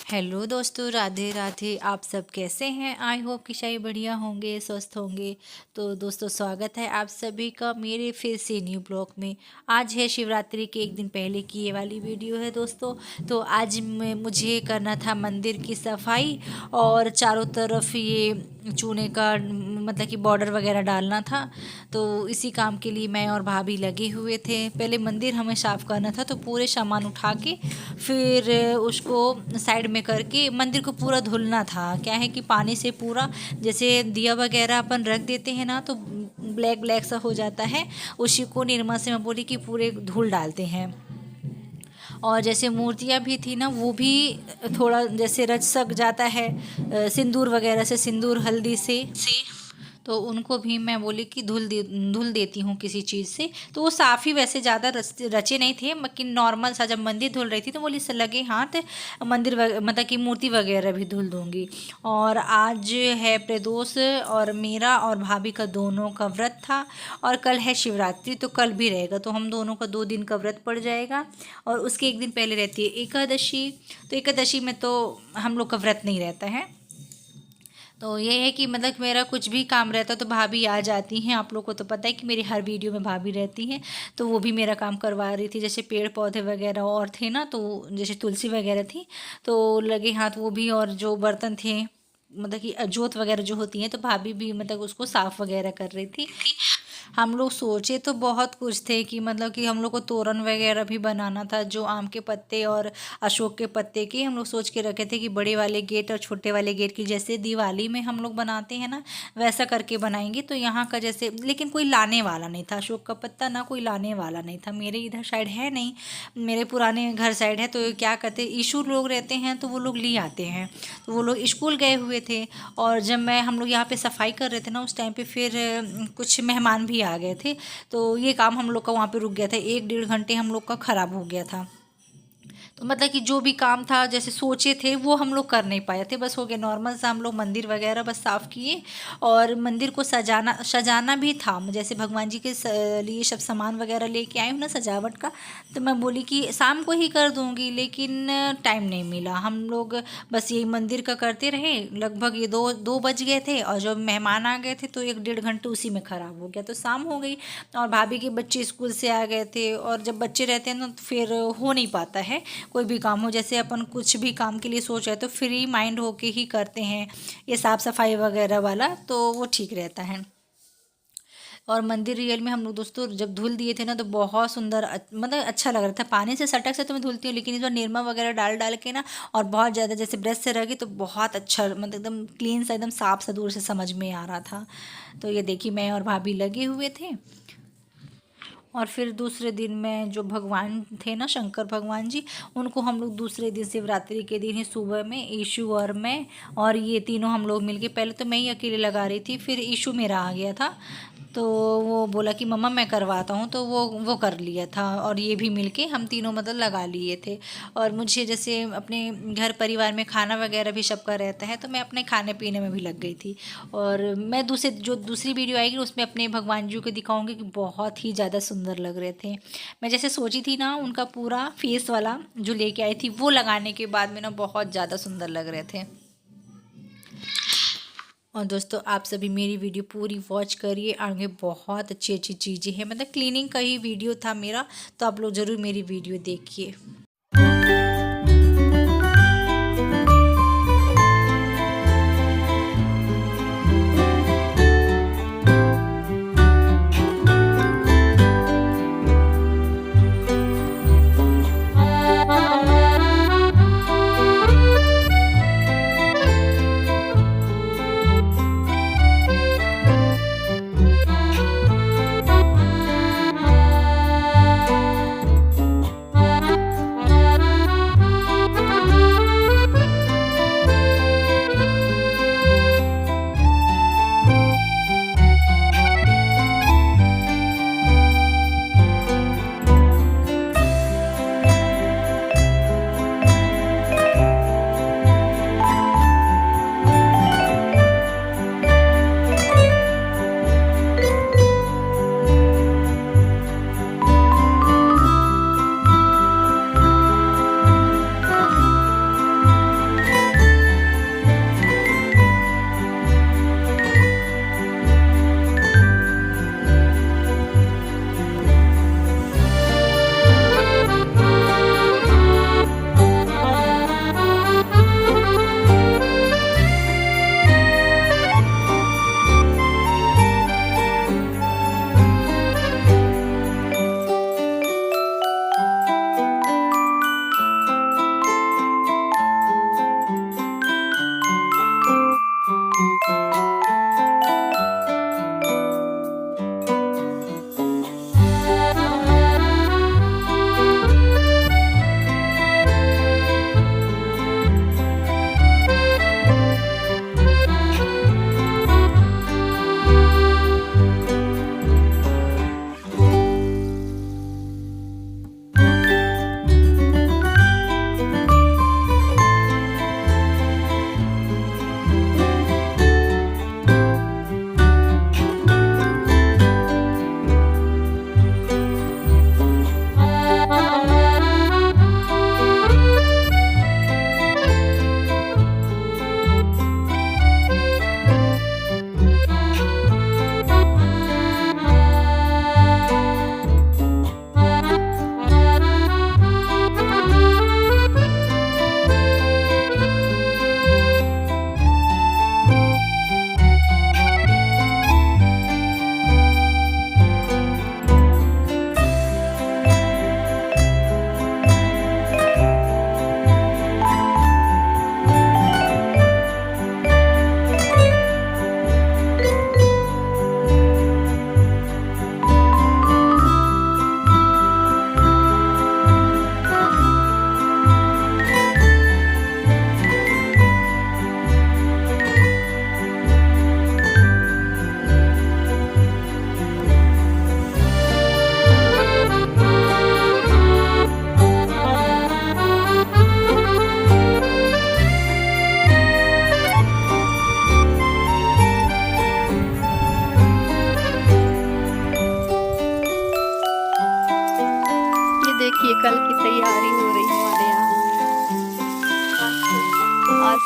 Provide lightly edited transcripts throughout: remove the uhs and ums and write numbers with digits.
Hello दोस्तों, राधे राधे। आप सब कैसे हैं? आई होप कि शायद बढ़िया होंगे, स्वस्थ होंगे। तो दोस्तों, स्वागत है आप सभी का मेरे फिर से न्यू ब्लॉग में। आज है शिवरात्रि के एक दिन पहले की ये वाली वीडियो है दोस्तों। तो आज मुझे करना था मंदिर की सफाई और चारों तरफ ये चूने का मतलब कि बॉर्डर वगैरह डालना था। तो इसी काम के लिए मैं और भाभी लगे हुए थे। पहले मंदिर हमें साफ़ करना था, तो पूरे सामान उठा के फिर उसको साइड में करके मंदिर को पूरा धुलना था। क्या है कि पानी से पूरा जैसे दिया वगैरह अपन रख देते हैं ना, तो ब्लैक ब्लैक सा हो जाता है। उसी को निर्मा से मैं बोली कि पूरे धुल डालते हैं। और जैसे मूर्तियाँ भी थी ना, वो भी थोड़ा जैसे रच सक जाता है सिंदूर वगैरह से, सिंदूर हल्दी से। तो उनको भी मैं बोली कि धुल देती हूँ किसी चीज़ से। तो वो साफ़ ही वैसे ज़्यादा रचे नहीं थे, लेकिन नॉर्मल सा जब मंदिर धुल रही थी तो बोली से लगे हाथ मंदिर मतलब कि मूर्ति वगैरह भी धुल दूँगी। और आज है प्रदोष और मेरा और भाभी का दोनों का व्रत था। और कल है शिवरात्रि, तो कल भी रहेगा, तो हम दोनों का 2 दिन का व्रत पड़ जाएगा। और उसके एक दिन पहले रहती है एकादशी। तो एकादशी में तो हम लोग का व्रत नहीं रहता है। तो ये है कि मतलब मेरा कुछ भी काम रहता तो भाभी आ जाती हैं। आप लोग को तो पता है कि मेरी हर वीडियो में भाभी रहती हैं। तो वो भी मेरा काम करवा रही थी, जैसे पेड़ पौधे वगैरह और थे ना, तो जैसे तुलसी वगैरह थी तो लगे हाथ वो भी। और जो बर्तन थे मतलब कि जोत वगैरह जो होती हैं, तो भाभी भी मतलब उसको साफ़ वगैरह कर रही थी। हम लोग सोचे तो बहुत कुछ थे कि मतलब कि हम लोग को तोरण वगैरह भी बनाना था, जो आम के पत्ते और अशोक के पत्ते के हम लोग सोच के रखे थे कि बड़े वाले गेट और छोटे वाले गेट की जैसे दिवाली में हम लोग बनाते हैं ना, वैसा करके बनाएंगे। तो यहाँ का जैसे, लेकिन कोई लाने वाला नहीं था अशोक का पत्ता, ना कोई लाने वाला नहीं था। मेरे इधर साइड है नहीं, मेरे पुराने घर साइड है। तो क्या कहते हैं, इशू लोग रहते हैं तो वो लोग ले आते हैं। तो वो लोग स्कूल गए हुए थे, और जब हम लोग यहाँ पे सफाई कर रहे थे ना, उस टाइम पे फिर कुछ मेहमान भी आ गए थे। तो ये काम हम लोग का वहाँ पे रुक गया था, 1 डेढ़ घंटे हम लोग का ख़राब हो गया था। तो मतलब कि जो भी काम था जैसे सोचे थे वो हम लोग कर नहीं पाए थे, बस हो गया नॉर्मल सा। हम लोग मंदिर वगैरह बस साफ़ किए, और मंदिर को सजाना भी था। जैसे भगवान जी के लिए सब सामान वगैरह लेके आई हूँ ना सजावट का। तो मैं बोली कि शाम को ही कर दूँगी, लेकिन टाइम नहीं मिला। हम लोग बस यही मंदिर का करते रहे। लगभग ये दो बज गए थे, और जब मेहमान आ गए थे तो 1 डेढ़ घंटे उसी में ख़राब हो गया। तो शाम हो गई, और भाभी के बच्चे स्कूल से आ गए थे। और जब बच्चे रहते हैं ना, तो फिर हो नहीं पाता है कोई भी काम हो। जैसे अपन कुछ भी काम के लिए सोच रहे तो फ्री माइंड होके ही करते हैं, ये साफ़ सफाई वगैरह वाला, तो वो ठीक रहता है। और मंदिर रियल में हम लोग दोस्तों जब धुल दिए थे ना, तो बहुत सुंदर मतलब अच्छा लग रहा था। पानी से सटक से तो मैं धुलती हूँ, लेकिन इस बार निरमा वगैरह डाल डाल के ना, और बहुत ज़्यादा जैसे ब्रश से रह गई, तो बहुत अच्छा मतलब एकदम क्लीन सा, एकदम साफ सा दूर से समझ में आ रहा था। तो ये देखिए, मैं और भाभी लगे हुए थे। और फिर दूसरे दिन में जो भगवान थे ना, शंकर भगवान जी, उनको हम लोग दूसरे दिन शिवरात्रि के दिन ही सुबह में ईशु और मैं और ये तीनों हम लोग मिलके, पहले तो मैं ही अकेले लगा रही थी, फिर ईशु मेरा आ गया था। तो वो बोला कि मम्मा मैं करवाता हूँ, तो वो कर लिया था। और ये भी मिलके हम तीनों मतलब लगा लिए थे। और मुझे जैसे अपने घर परिवार में खाना वगैरह भी सबका रहता है, तो मैं अपने खाने पीने में भी लग गई थी। और मैं दूसरी वीडियो आएगी उसमें अपने भगवान जी को दिखाऊंगी कि बहुत ही ज़्यादा सुंदर लग रहे थे। मैं जैसे सोची थी ना, उनका पूरा फेस वाला जो लेके आई थी, वो लगाने के बाद में ना बहुत ज़्यादा सुंदर लग रहे थे। और दोस्तों, आप सभी मेरी वीडियो पूरी वॉच करिए, आगे बहुत अच्छी अच्छी चीज़ें हैं। मतलब क्लीनिंग का ही वीडियो था मेरा, तो आप लोग ज़रूर मेरी वीडियो देखिए।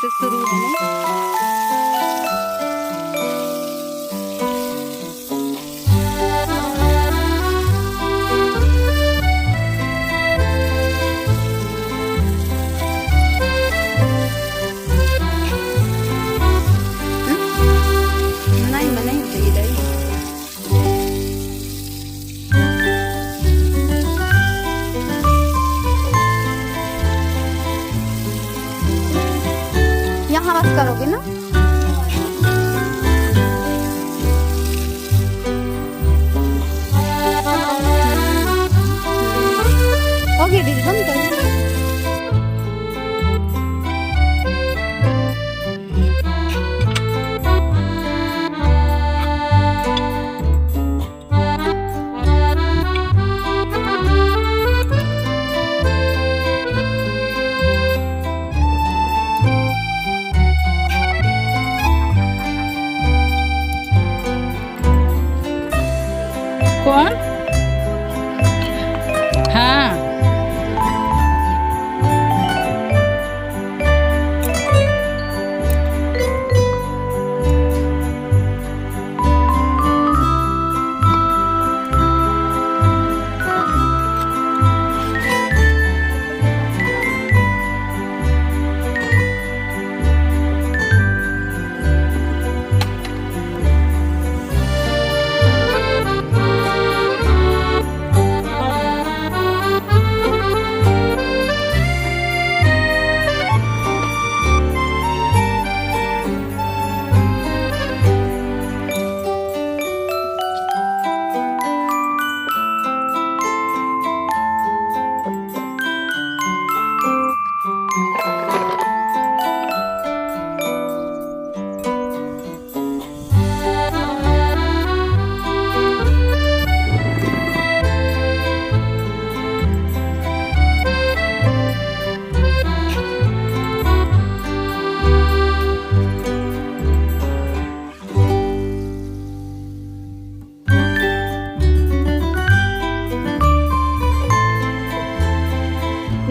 से शुरू है ना। नहीं मैं नहीं दे रही। यहाँ बात करोगे ना। होगी दीदी बंद कर। कौन? हाँ।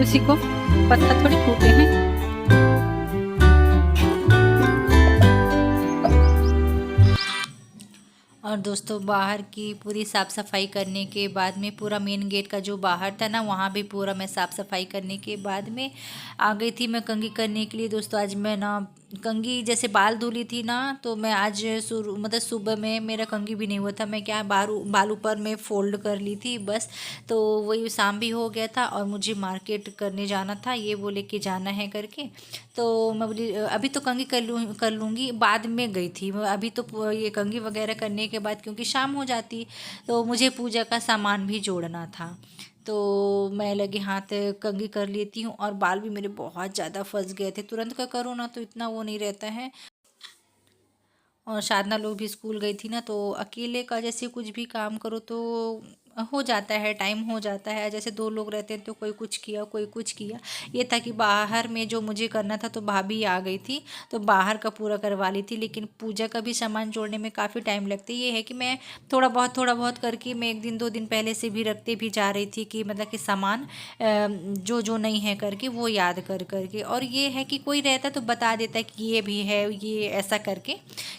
उसी को पत्थर थोड़ी फूटे हैं। और दोस्तों बाहर की पूरी साफ़ सफाई करने के बाद में पूरा मेन गेट का जो बाहर था ना वहाँ भी पूरा मैं साफ़ सफाई करने के बाद में आ गई थी मैं कंघी करने के लिए। दोस्तों आज मैं ना कंघी जैसे बाल धुली थी ना तो मैं आज मतलब सुबह में मेरा कंघी भी नहीं हुआ था। मैं क्या बाल ऊपर में फ़ोल्ड कर ली थी बस। तो वही शाम भी हो गया था और मुझे मार्केट करने जाना था, ये बोले कि जाना है करके। तो मैं बोली अभी तो कंघी कर लूँगी, बाद में गई थी अभी तो ये कंघी वगैरह करने के बाद क्योंकि शाम हो जाती तो मुझे पूजा का सामान भी जोड़ना था। तो मैं लगी हाथ कंघी कर लेती हूँ और बाल भी मेरे बहुत ज़्यादा फंस गए थे। तुरंत का करो ना तो इतना वो नहीं रहता है। और साधना लोग भी स्कूल गई थी ना तो अकेले का जैसे कुछ भी काम करो तो हो जाता है, टाइम हो जाता है। जैसे दो लोग रहते हैं तो कोई कुछ किया कोई कुछ किया। ये था कि बाहर में जो मुझे करना था तो भाभी आ गई थी तो बाहर का पूरा करवा ली थी। लेकिन पूजा का भी सामान जोड़ने में काफ़ी टाइम लगता है। ये है कि मैं थोड़ा बहुत करके मैं 1 दिन 2 दिन पहले से भी रखते भी जा रही थी कि मतलब कि सामान जो जो नहीं है करके वो याद कर करके। और ये है कि कोई रहता तो बता देता है कि ये भी है, ये ऐसा करके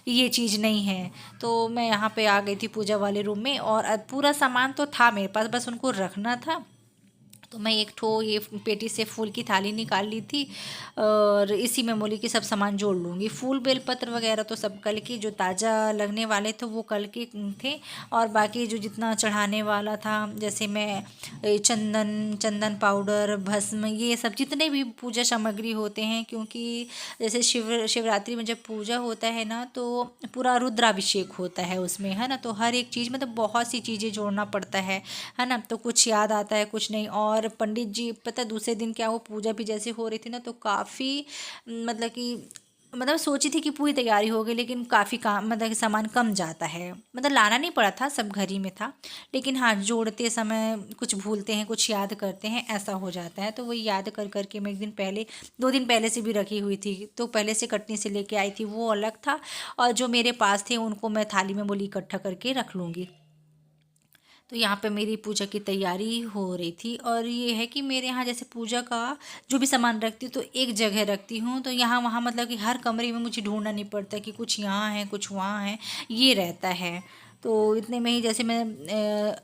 ये चीज़ नहीं है। तो मैं यहाँ पे आ गई थी पूजा वाले रूम में और पूरा सामान तो था मेरे पास, बस उनको रखना था। तो मैं एक ठो ये पेटी से फूल की थाली निकाल ली थी और इसी में बोली कि सब सामान जोड़ लूँगी। फूल बेलपत्र वगैरह तो सब कल के जो ताज़ा लगने वाले थे वो कल के थे। और बाकी जो जितना चढ़ाने वाला था जैसे मैं चंदन पाउडर भस्म ये सब जितने भी पूजा सामग्री होते हैं, क्योंकि जैसे शिवरात्रि में जब पूजा होता है ना तो पूरा रुद्राभिषेक होता है उसमें, है ना। तो हर एक चीज़ मतलब बहुत सी चीज़ें जोड़ना पड़ता है ना। तो कुछ याद आता है कुछ नहीं। और पंडित जी पता दूसरे दिन क्या वो पूजा भी जैसे हो रही थी ना तो काफ़ी मतलब कि मतलब सोची थी कि पूरी तैयारी हो गई लेकिन काफ़ी काम मतलब कि सामान कम जाता है। मतलब लाना नहीं पड़ा था, सब घर ही में था। लेकिन हाँ जोड़ते समय कुछ भूलते हैं कुछ याद करते हैं, ऐसा हो जाता है। तो वही याद कर करके मैं 1 दिन 2 दिन पहले से भी रखी हुई थी। तो पहले से कटनी से लेके आई थी वो अलग था और जो मेरे पास थे उनको मैं थाली में बोली इकट्ठा करके रख लूँगी। तो यहाँ पे मेरी पूजा की तैयारी हो रही थी। और ये है कि मेरे यहाँ जैसे पूजा का जो भी सामान रखती हूँ तो एक जगह रखती हूँ, तो यहाँ वहाँ मतलब कि हर कमरे में मुझे ढूंढना नहीं पड़ता कि कुछ यहाँ है कुछ वहाँ है, ये रहता है। तो इतने में ही जैसे मैं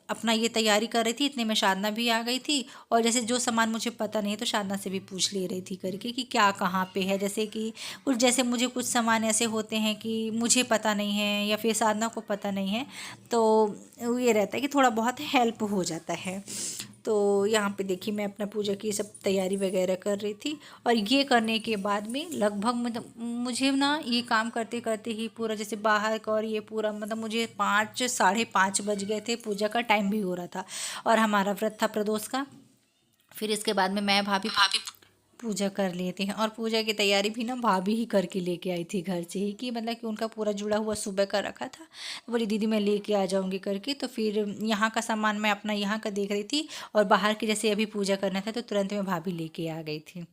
अपना ये तैयारी कर रही थी, इतने में शादना भी आ गई थी। और जैसे जो सामान मुझे पता नहीं है तो शादना से भी पूछ ले रही थी करके कि क्या कहाँ पे है। जैसे कि कुछ जैसे मुझे कुछ सामान ऐसे होते हैं कि मुझे पता नहीं है या फिर साधना को पता नहीं है, तो ये रहता है कि थोड़ा बहुत हेल्प हो जाता है। तो यहाँ पे देखिए मैं अपना पूजा की सब तैयारी वगैरह कर रही थी। और ये करने के बाद में लगभग मतलब मुझे ना ये काम करते करते ही पूरा जैसे बाहर का और ये पूरा मतलब मुझे 5 साढ़े 5 बज गए थे। पूजा का टाइम भी हो रहा था और हमारा व्रत था प्रदोष का। फिर इसके बाद में मैं भाभी भाभी पूजा कर लेते हैं। और पूजा की तैयारी भी ना भाभी ही करके लेके आई थी घर से ही, कि मतलब कि उनका पूरा जुड़ा हुआ सुबह का रखा था, तो बोली दीदी मैं लेके आ जाऊंगी करके। तो फिर यहाँ का सामान मैं अपना यहाँ का देख रही थी और बाहर की जैसे अभी पूजा करना था तो तुरंत में भाभी लेके आ गई थी।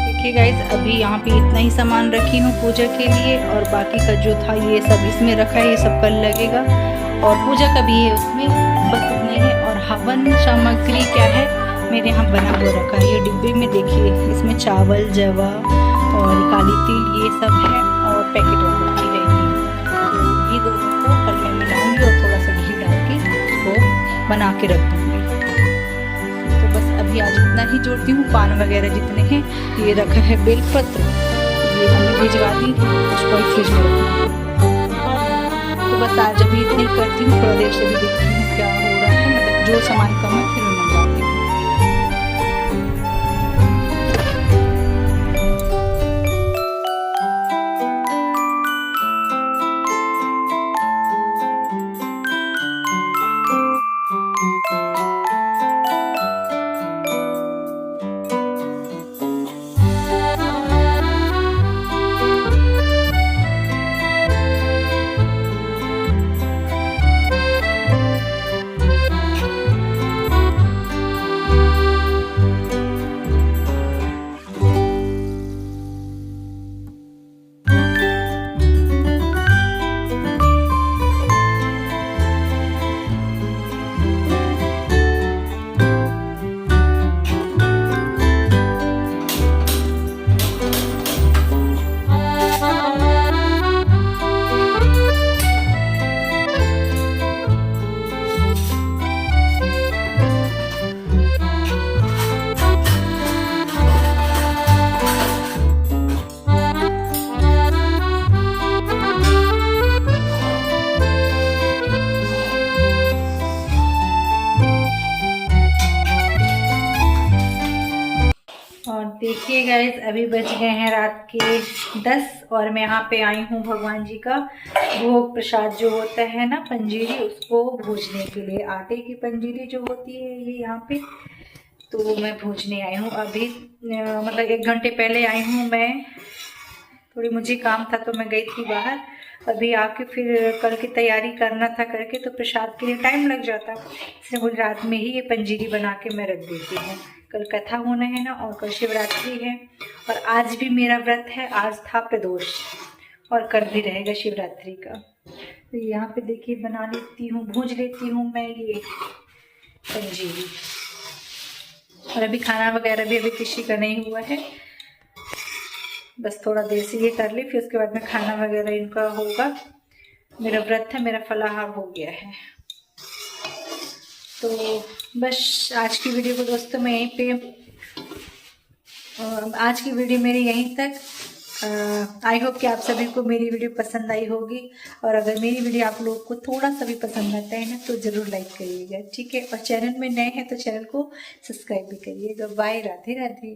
देखिए गाइस अभी यहाँ पे इतना ही सामान रखी हूँ पूजा के लिए, और बाकी का जो था ये सब इसमें रखा है, ये सब कल लगेगा। और पूजा का भी है उसमें, बस उतने है। और हवन सामग्री क्या है मेरे यहाँ बना हुआ रखा है, ये डिब्बे में देखिए, इसमें चावल जवा और काली तिल ये सब है और पैकेट वाला भी है। तो ये दोनों को कल मैं मिलाऊंगी और थोड़ा सा घी डाल के इसको बना के रख दूँगी। तो बस अभी आज इतना ही जोड़ती हूँ। पान वगैरह जितने हैं, ये रखा है बेलपत्र, ये मम्मी भिजवा दी, उसको फ्रिज में रखूँगी। तो बस आज अभी इतनी करती हूँ, थोड़ा देर से भी देखती हूँ क्या हो रहा है, मतलब जो सामान कम है फिर मैं मंगवाती हूँ। देखिए गाइस अभी बज गए हैं रात के 10 और मैं यहाँ पे आई हूँ भगवान जी का भोग प्रसाद जो होता है ना पंजीरी, उसको भूजने के लिए। आटे की पंजीरी जो होती है ये यहाँ पे, तो मैं भूजने आई हूँ अभी। मतलब 1 घंटे पहले आई हूँ मैं, थोड़ी मुझे काम था तो मैं गई थी बाहर। अभी आके फिर कल की तैयारी करना था करके, तो प्रसाद के लिए टाइम लग जाता, इसलिए मुझे रात में ही ये पंजीरी बना के मैं रख देती हूँ। कल कथा होना है ना, और कल शिवरात्रि है, और आज भी मेरा व्रत है। आज था प्रदोष और कल भी रहेगा शिवरात्रि का। तो यहाँ पे देखिए बना लेती हूँ, भूज लेती हूँ मैं ये पंजीरी। और अभी खाना वगैरह भी अभी किसी का नहीं हुआ है, बस थोड़ा देर से ये कर ली, फिर उसके बाद में खाना वगैरह इनका होगा। मेरा व्रत है, मेरा फलाहार हो गया है। तो बस आज की वीडियो को दोस्तों मैं यहीं पे, आज की वीडियो मेरी यहीं तक आई होप कि आप सभी को मेरी वीडियो पसंद आई होगी, और अगर मेरी वीडियो आप लोग को थोड़ा सा भी पसंद आता है ना तो ज़रूर लाइक करिएगा, ठीक है। और चैनल में नए हैं तो चैनल को सब्सक्राइब भी करिएगा। बाय, राधे राधे।